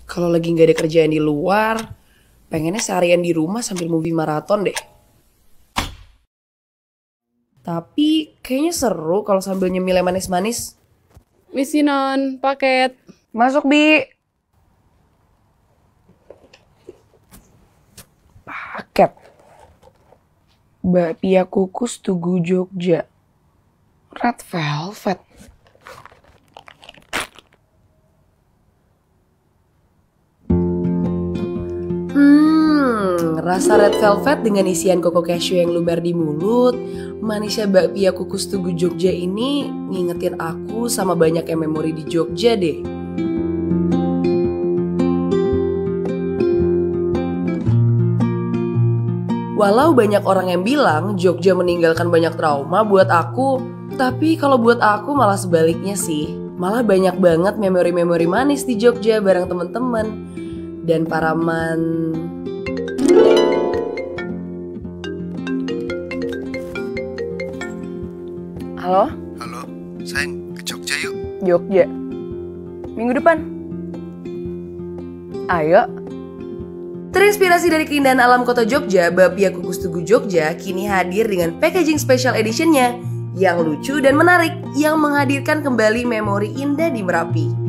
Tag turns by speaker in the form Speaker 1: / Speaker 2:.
Speaker 1: Kalau lagi nggak ada kerjaan di luar, pengennya seharian di rumah sambil movie maraton deh. Tapi kayaknya seru kalau sambil nyemil yang manis-manis.
Speaker 2: Misi non, paket.
Speaker 1: Masuk, Bi. Paket. Bakpia kukus Tugu Jogja. Red Velvet. Rasa red velvet dengan isian koko cashew yang luber di mulut, manisnya bakpia kukus Tugu Jogja ini ngingetin aku sama banyaknya memori di Jogja deh. Walau banyak orang yang bilang Jogja meninggalkan banyak trauma buat aku, tapi kalau buat aku malah sebaliknya sih. Malah banyak banget memori-memori manis di Jogja bareng temen-temen. Dan para Halo?
Speaker 3: Halo, sayang, ke Jogja yuk.
Speaker 1: Jogja. Minggu depan. Ayo. Terinspirasi dari keindahan alam kota Jogja, bakpia kukus Tugu Jogja kini hadir dengan packaging special editionnya yang lucu dan menarik yang menghadirkan kembali memori indah di Merapi.